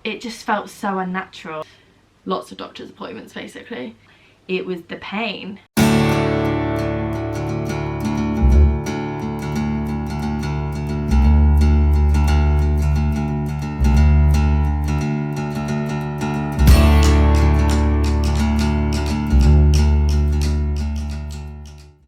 it just felt so unnatural. Lots of doctor's appointments basically. It was the pain.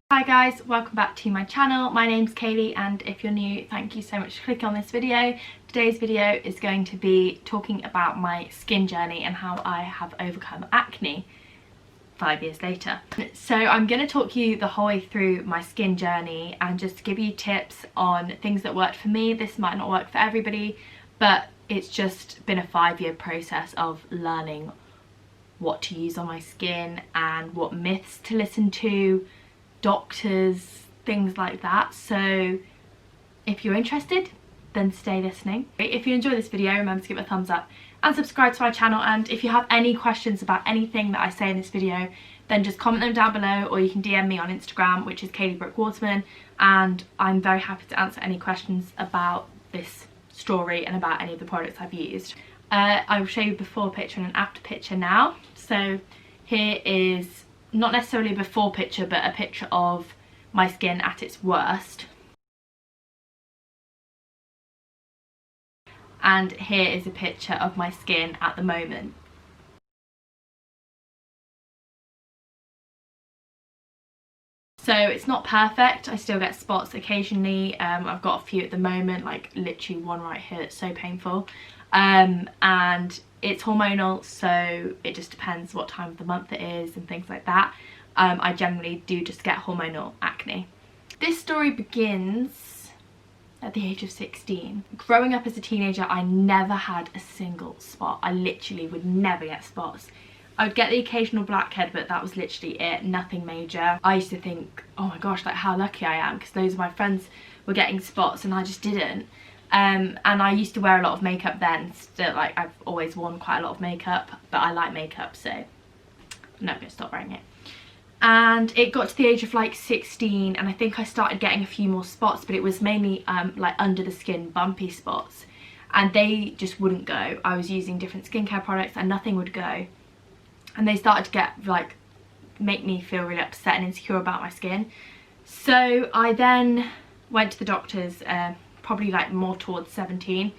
Hi guys, welcome back to my channel. My name's Kayleigh, and if you're new, thank you so much for clicking on this video. Today's video is going to be talking about my skin journey and how I have overcome acne 5 years later. So I'm going to talk you the whole way through my skin journey and just give you tips on things that worked for me. This might not work for everybody, but it's just been a 5-year process of learning what to use on my skin and what myths to listen to, doctors, things like that. So if you're interested, then stay listening. If you enjoy this video, remember to give it a thumbs up and subscribe to my channel, and if you have any questions about anything that I say in this video, then just comment them down below, or you can DM me on Instagram, which is Kayleigh_Waterman, and I'm very happy to answer any questions about this story and about any of the products I've used. I will show you before picture and an after picture now. So here is not necessarily a before picture, but a picture of my skin at its worst. And here is a picture of my skin at the moment. So it's not perfect, I still get spots occasionally. I've got a few at the moment, like literally one right here that's so painful. And it's hormonal, so it just depends what time of the month it is and things like that. I generally do just get hormonal acne. This story begins at the age of 16. Growing up as a teenager, I never had a single spot. I literally would never get spots. I would get the occasional blackhead, but that was literally it, nothing major. I used to think, oh my gosh, like how lucky I am, because loads of my friends were getting spots and I just didn't. And I used to wear a lot of makeup then, still, like I've always worn quite a lot of makeup, but I like makeup, so I'm never going to stop wearing it. And it got to the age of like 16, and I think I started getting a few more spots, but it was mainly like under the skin bumpy spots, and they just wouldn't go. I was using different skincare products and nothing would go, and they started to get like make me feel really upset and insecure about my skin. So I then went to the doctors, probably like more towards 17,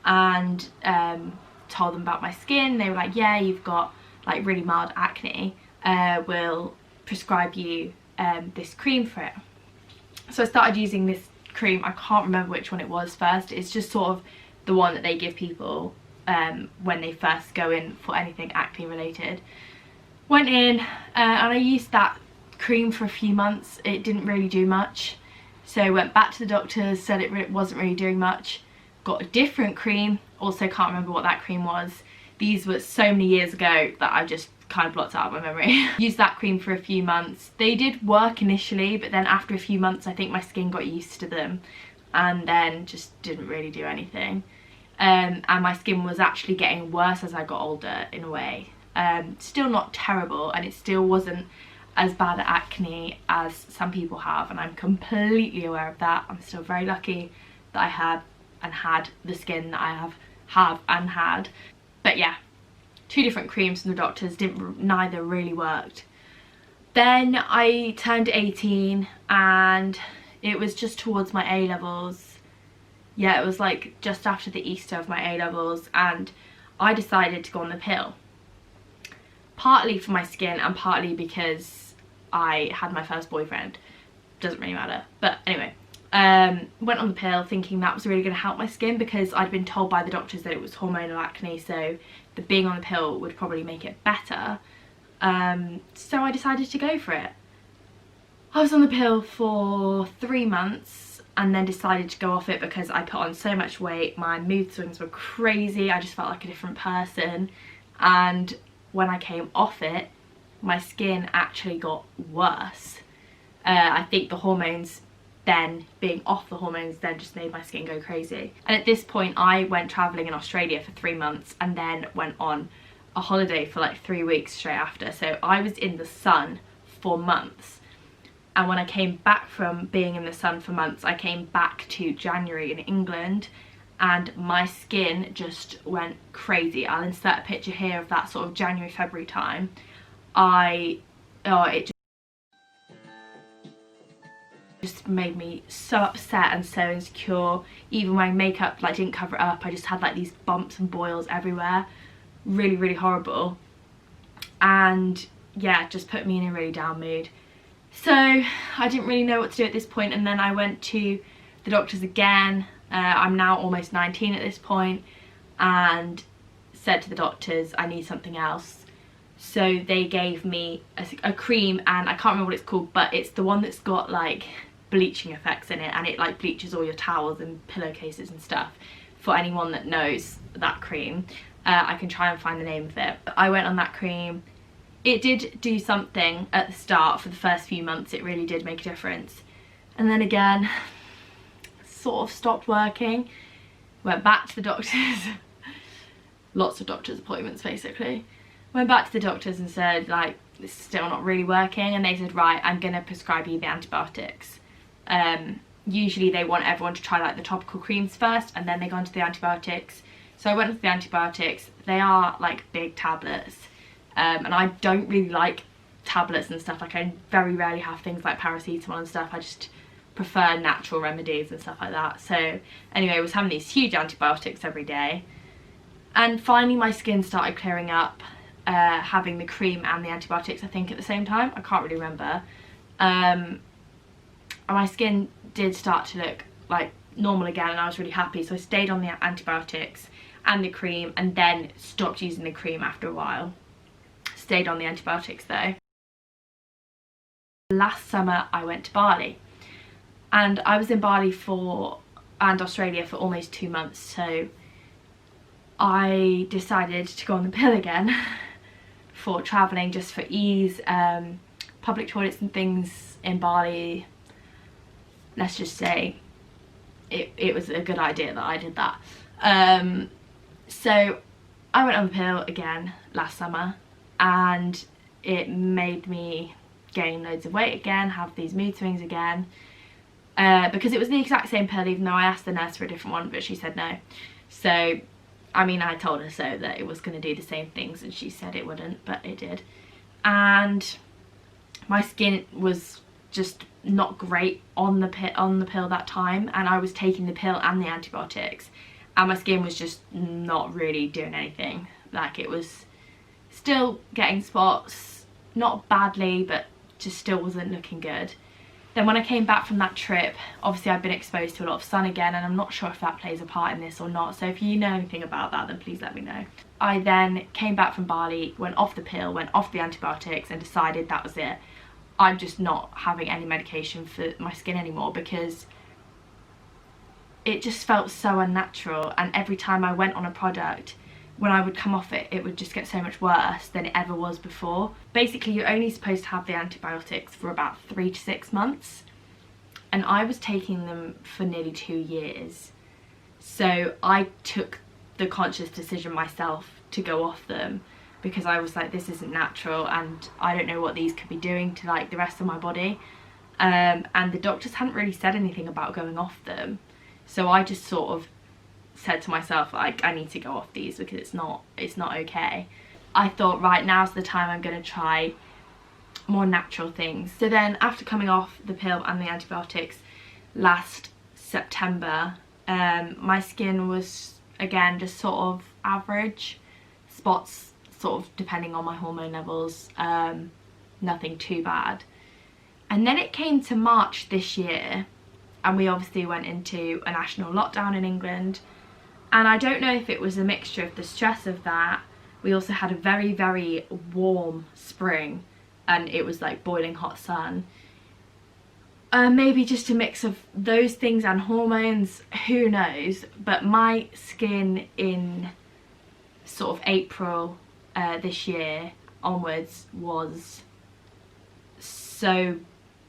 and told them about my skin. They were like, yeah, you've got like really mild acne, we'll prescribe you this cream for it. So I started using this cream. I can't remember which one it was first. It's just sort of the one that they give people when they first go in for anything acne related. Went in and I used that cream for a few months. It didn't really do much. So went back to the doctors, said it wasn't really doing much. Got a different cream, also can't remember what that cream was. These were so many years ago that I just kind of blocked out of my memory. Used that cream for a few months. They did work initially, but then after a few months I think my skin got used to them and then just didn't really do anything. And my skin was actually getting worse as I got older in a way. Still not terrible, and it still wasn't as bad at acne as some people have, and I'm completely aware of that. I'm still very lucky that I had the skin that I have and had. But yeah, 2 different creams from the doctors, neither really worked. Then I turned 18 and it was just towards my A-levels. Yeah, it was like just after the Easter of my A-levels, and I decided to go on the pill. Partly for my skin and partly because I had my first boyfriend. Doesn't really matter, but anyway, went on the pill thinking that was really going to help my skin, because I'd been told by the doctors that it was hormonal acne, so the being on the pill would probably make it better. So I decided to go for it. I was on the pill for 3 months and then decided to go off it because I put on so much weight. My mood swings were crazy. I just felt like a different person, and when I came off it, my skin actually got worse. I think the hormones then, being off the hormones, then just made my skin go crazy. And at this point I went travelling in Australia for 3 months and then went on a holiday for like 3 weeks straight after. So I was in the sun for months. And when I came back from being in the sun for months, I came back to January in England and my skin just went crazy. I'll insert a picture here of that sort of January, February time. It just made me so upset and so insecure. Even wearing makeup like didn't cover it up. I just had like these bumps and boils everywhere. Really, really horrible. And yeah, just put me in a really down mood. So I didn't really know what to do at this point, and then I went to the doctors again. I'm now almost 19 at this point, and said to the doctors I need something else. So they gave me a cream, and I can't remember what it's called, but it's the one that's got like bleaching effects in it, and it like bleaches all your towels and pillowcases and stuff. For anyone that knows that cream, I can try and find the name of it. I went on that cream. It did do something at the start. For the first few months it really did make a difference, and then again sort of stopped working. Went back to the doctors lots of doctor's appointments basically. Went back to the doctors and said like, this is still not really working, and they said, right, I'm gonna prescribe you the antibiotics. Usually they want everyone to try like the topical creams first, and then they go on to the antibiotics. So I went with the antibiotics. They are like big tablets, and I don't really like tablets and stuff. Like, I very rarely have things like paracetamol and stuff. I just prefer natural remedies and stuff like that. So anyway, I was having these huge antibiotics every day, and finally my skin started clearing up, having the cream and the antibiotics, I think, at the same time. I can't really remember. And my skin did start to look like normal again, and I was really happy. So I stayed on the antibiotics and the cream, and then stopped using the cream after a while. Stayed on the antibiotics though. Last summer I went to Bali, and I was in Bali and Australia for almost 2 months, so I decided to go on the pill again for travelling, just for ease. Public toilets and things in Bali, let's just say it was a good idea that I did that. So I went on the pill again last summer, and it made me gain loads of weight again, have these mood swings again, because it was the exact same pill, even though I asked the nurse for a different one, but she said no. So I mean, I told her so, that it was going to do the same things, and she said it wouldn't, but it did. And my skin was just not great on the pill that time, and I was taking the pill and the antibiotics, and my skin was just not really doing anything. Like, it was still getting spots, not badly, but just still wasn't looking good. Then when I came back from that trip, obviously I've been exposed to a lot of sun again, and I'm not sure if that plays a part in this or not, so if you know anything about that, then please let me know. I then came back from Bali, went off the pill, went off the antibiotics, and decided that was it. I'm just not having any medication for my skin anymore, because it just felt so unnatural, and every time I went on a product, when I would come off it, it would just get so much worse than it ever was before. Basically, you're only supposed to have the antibiotics for about 3 to 6 months, and I was taking them for nearly 2 years. So I took the conscious decision myself to go off them, because I was like, this isn't natural, and I don't know what these could be doing to like the rest of my body. And the doctors hadn't really said anything about going off them, so I just sort of said to myself, like, I need to go off these because it's not okay. I thought, right, now's the time I'm going to try more natural things. So then, after coming off the pill and the antibiotics last September, my skin was again just sort of average, spots sort of depending on my hormone levels, nothing too bad. And then it came to March this year, and we obviously went into a national lockdown in England. And I don't know if it was a mixture of the stress of that. We also had a very, very warm spring, and it was like boiling hot sun. Maybe just a mix of those things and hormones, who knows. But my skin in sort of April this year onwards was so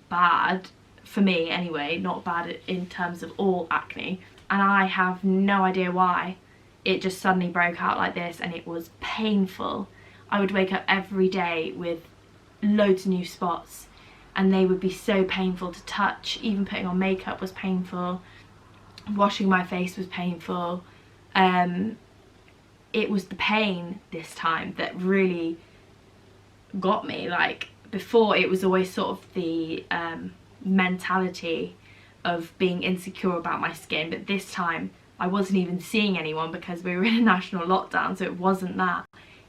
bad, for me anyway, not bad in terms of all acne. And I have no idea why. It just suddenly broke out like this, and it was painful. I would wake up every day with loads of new spots, and they would be so painful to touch. Even putting on makeup was painful. Washing my face was painful. It was the pain this time that really got me. Like before, it was always sort of the mentality of being insecure about my skin, but this time I wasn't even seeing anyone because we were in a national lockdown, so it wasn't that.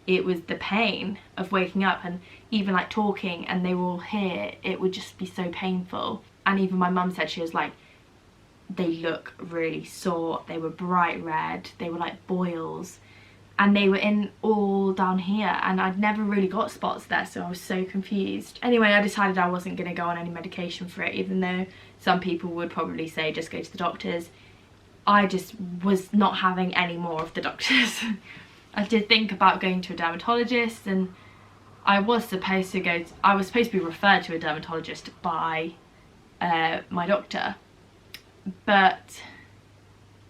It was the pain of waking up and even like talking and they were all here, it would just be so painful. And even my mum said, she was like, they look really sore, they were bright red, they were like boils, and they were in all down here, and I'd never really got spots there, so I was so confused. Anyway, I decided I wasn't going to go on any medication for it, even though some people would probably say just go to the doctors. I just was not having any more of the doctors. I did think about going to a dermatologist, and I was supposed to be referred to a dermatologist by my doctor, but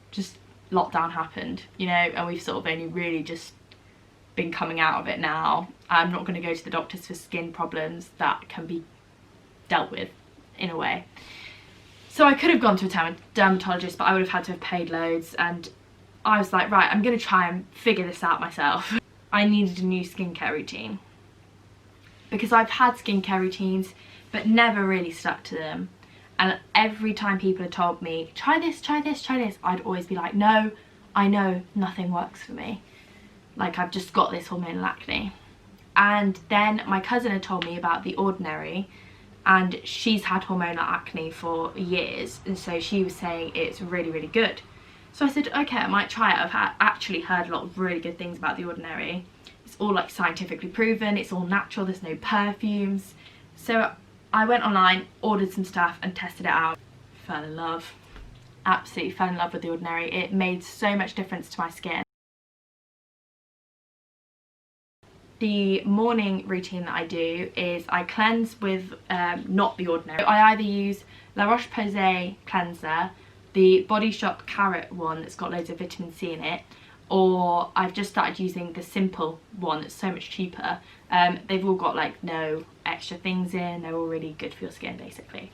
just lockdown happened, you know, and we've sort of only really just been coming out of it now. I'm not going to go to the doctors for skin problems that can be dealt with in a way. So I could have gone to a dermatologist, but I would have had to have paid loads, and I was like, right, I'm going to try and figure this out myself. I needed a new skincare routine because I've had skincare routines but never really stuck to them. And every time people had told me, try this, try this, try this, I'd always be like, no, I know nothing works for me. Like, I've just got this hormonal acne. And then my cousin had told me about the Ordinary, and she's had hormonal acne for years, and so she was saying it's really, really good. So I said, okay, I might try it. I've actually heard a lot of really good things about the Ordinary. It's all like scientifically proven, it's all natural, there's no perfumes. So I went online, ordered some stuff and tested it out. Fell in love. Absolutely fell in love with the Ordinary. It made so much difference to my skin. The morning routine that I do is I cleanse with not the Ordinary. I either use La Roche Posay cleanser, the Body Shop carrot one that's got loads of vitamin C in it, or I've just started using the simple one that's so much cheaper. They've all got like no extra things in, they're all really good for your skin basically.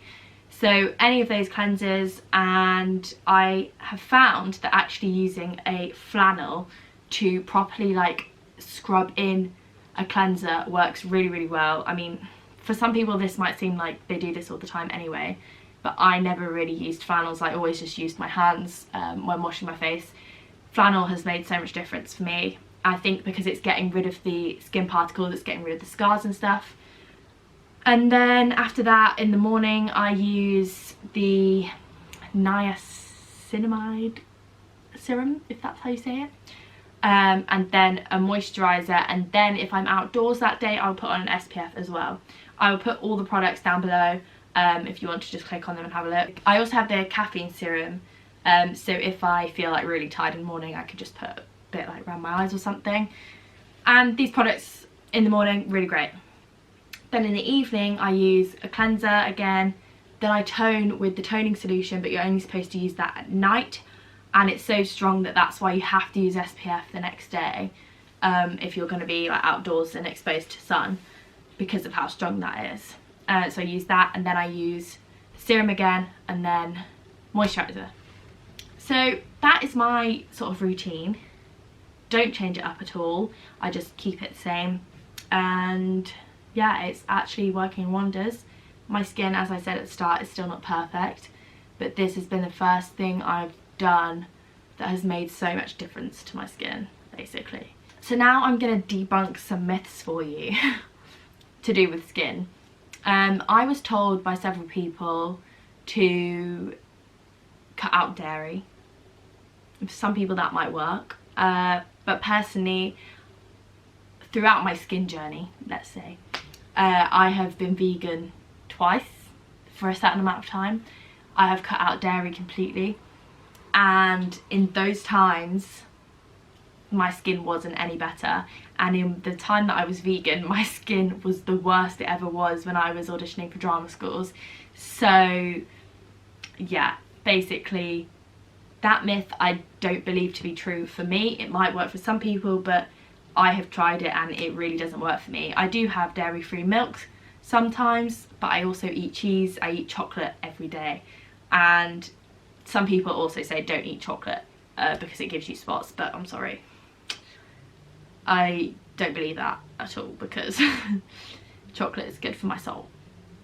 So any of those cleansers, and I have found that actually using a flannel to properly like scrub in a cleanser works really, really well. I mean, for some people this might seem like they do this all the time anyway, but I never really used flannels. I always just used my hands when washing my face. Flannel has made so much difference for me. I think because it's getting rid of the skin particles, it's getting rid of the scars and stuff. And then after that, in the morning, I use the Niacinamide serum, if that's how you say it. And then a moisturiser, and then if I'm outdoors that day, I'll put on an SPF as well. I will put all the products down below if you want to just click on them and have a look. I also have the Caffeine Serum, so if I feel like really tired in the morning, I could just put a bit like around my eyes or something. And these products in the morning, really great. Then in the evening, I use a cleanser again, then I tone with the toning solution, but you're only supposed to use that at night. And it's so strong that that's why you have to use SPF the next day if you're going to be like outdoors and exposed to sun, because of how strong that is. So I use that, and then I use serum again, and then moisturiser. So that is my sort of routine. Don't change it up at all. I just keep it the same. And yeah, it's actually working wonders. My skin, as I said at the start, is still not perfect, but this has been the first thing I've done that has made so much difference to my skin, basically. So now I'm going to debunk some myths for you to do with skin. I was told by several people to cut out dairy. For some people that might work, but personally, throughout my skin journey, let's say, I have been vegan twice for a certain amount of time. I have cut out dairy completely, and in those times my skin wasn't any better, and in the time that I was vegan, my skin was the worst it ever was when I was auditioning for drama schools. So yeah, basically that myth I don't believe to be true for me. It might work for some people, but I have tried it and it really doesn't work for me. I do have dairy-free milk sometimes, but I also eat cheese, I eat chocolate every day, and Some people also say don't eat chocolate because it gives you spots, but I'm sorry, I don't believe that at all, because chocolate is good for my soul,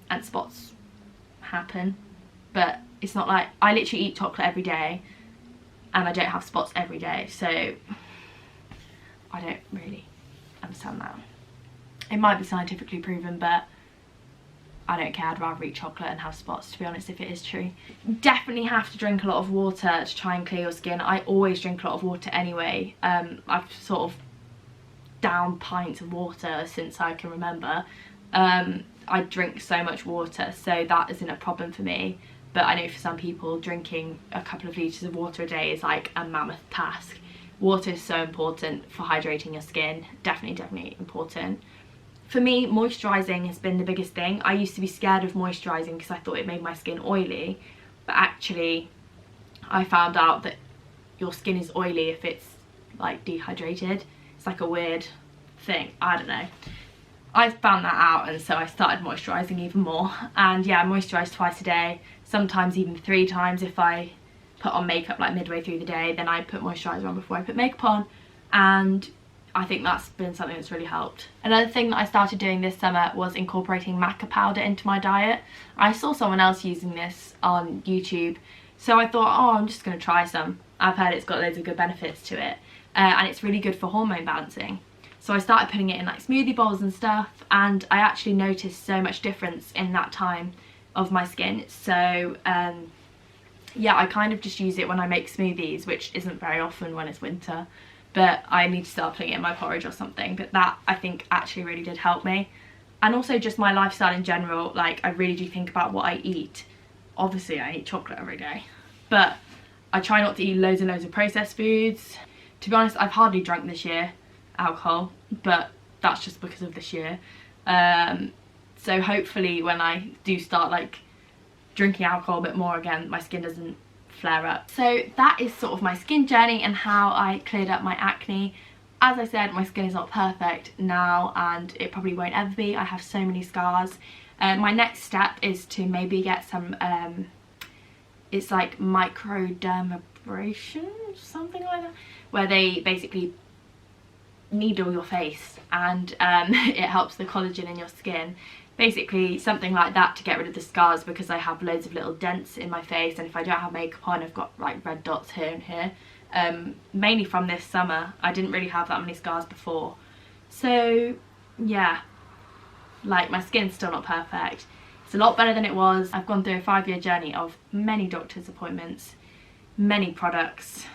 and spots happen, but it's not like I literally eat chocolate every day and I don't have spots every day, so I don't really understand that. It might be scientifically proven, but I don't care. I'd rather eat chocolate and have spots, to be honest, if it is true. Definitely have to drink a lot of water to try and clear your skin. I always drink a lot of water anyway. I've sort of downed pints of water since I can remember. I drink so much water, so that isn't a problem for me. But I know for some people, drinking a couple of litres of water a day is like a mammoth task. Water is so important for hydrating your skin. Definitely important. For me, moisturising has been the biggest thing. I used to be scared of moisturising because I thought it made my skin oily, but actually I found out that your skin is oily if it's like dehydrated. It's like a weird thing, I don't know. I found that out, and so I started moisturising even more. And yeah, I moisturise twice a day, sometimes even 3 times if I put on makeup like midway through the day. Then I put moisturiser on before I put makeup on, and I think that's been something that's really helped. Another thing that I started doing this summer was incorporating Maca Powder into my diet. I saw someone else using this on YouTube, so I thought, oh, I'm just going to try some. I've heard it's got loads of good benefits to it, and it's really good for hormone balancing. So I started putting it in like smoothie bowls and stuff, and I actually noticed so much difference in that time of my skin. So yeah, I kind of just use it when I make smoothies, which isn't very often when it's winter. But I need to start putting it in my porridge or something. But that, I think, actually really did help me. And also just my lifestyle in general, like I really do think about what I eat. Obviously I eat chocolate every day, but I try not to eat loads and loads of processed foods. To be honest, I've hardly drunk this year alcohol, but that's just because of this year. So hopefully when I do start like drinking alcohol a bit more again, my skin doesn't flare up. So that is sort of my skin journey and how I cleared up my acne. As I said, my skin is not perfect now, and it probably won't ever be. I have so many scars. My next step is to maybe get some it's like microdermabrasion, something like that, where they basically needle your face and it helps the collagen in your skin. Basically something like that to get rid of the scars, because I have loads of little dents in my face, and if I don't have makeup on I've got like red dots here and here, mainly from this summer. I didn't really have that many scars before. So yeah, like my skin's still not perfect. It's a lot better than it was. I've gone through a 5-year journey of many doctor's appointments, many products,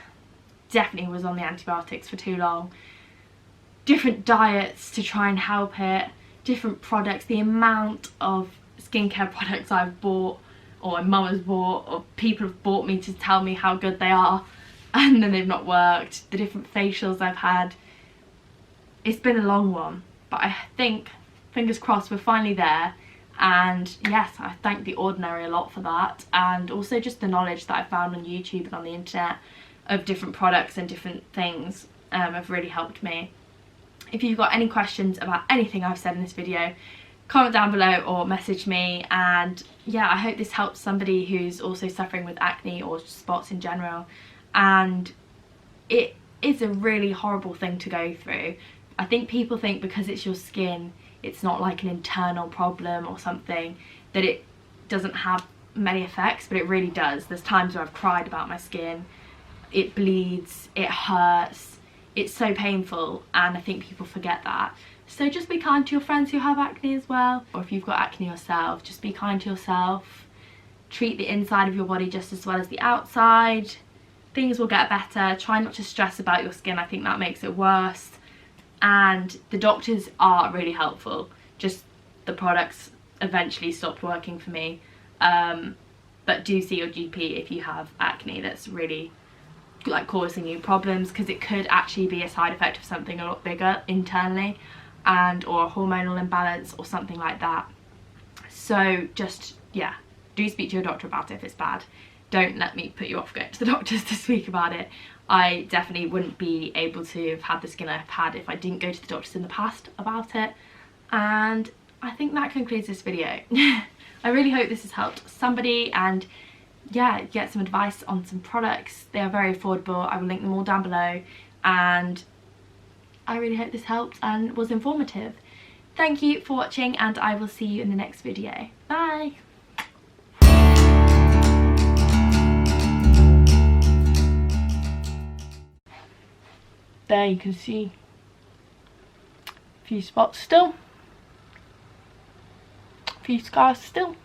definitely was on the antibiotics for too long, different diets to try and help it, different products. The amount of skincare products I've bought, or my mum has bought, or people have bought me to tell me how good they are, and then they've not worked. The different facials I've had. It's been a long one, but I think, fingers crossed, we're finally there. And yes, I thank The Ordinary a lot for that, and also just the knowledge that I found on YouTube and on the internet of different products and different things have really helped me. If you've got any questions about anything I've said in this video, comment down below or message me. And yeah, I hope this helps somebody who's also suffering with acne or spots in general. And it is a really horrible thing to go through. I think people think because it's your skin, it's not like an internal problem or something, that it doesn't have many effects, but it really does. There's times where I've cried about my skin. It bleeds, it hurts. It's so painful, and I think people forget that. So just be kind to your friends who have acne as well, or if you've got acne yourself, just be kind to yourself. Treat the inside of your body just as well as the outside. Things will get better. Try not to stress about your skin. I think that makes it worse. And the doctors are really helpful. Just the products eventually stopped working for me. But do see your GP if you have acne that's really like causing you problems, because it could actually be a side effect of something a lot bigger internally, and or a hormonal imbalance or something like that. So just, yeah, do speak to your doctor about it if it's bad. Don't let me put you off going to the doctors to speak about it. I definitely wouldn't be able to have had the skin I've had if I didn't go to the doctors in the past about it. And I think that concludes this video. I really hope this has helped somebody, and yeah, get some advice on some products. They are very affordable. I will link them all down below, and I really hope this helped and was informative. Thank you for watching, and I will see you in the next video. Bye! There you can see a few spots still, a few scars still.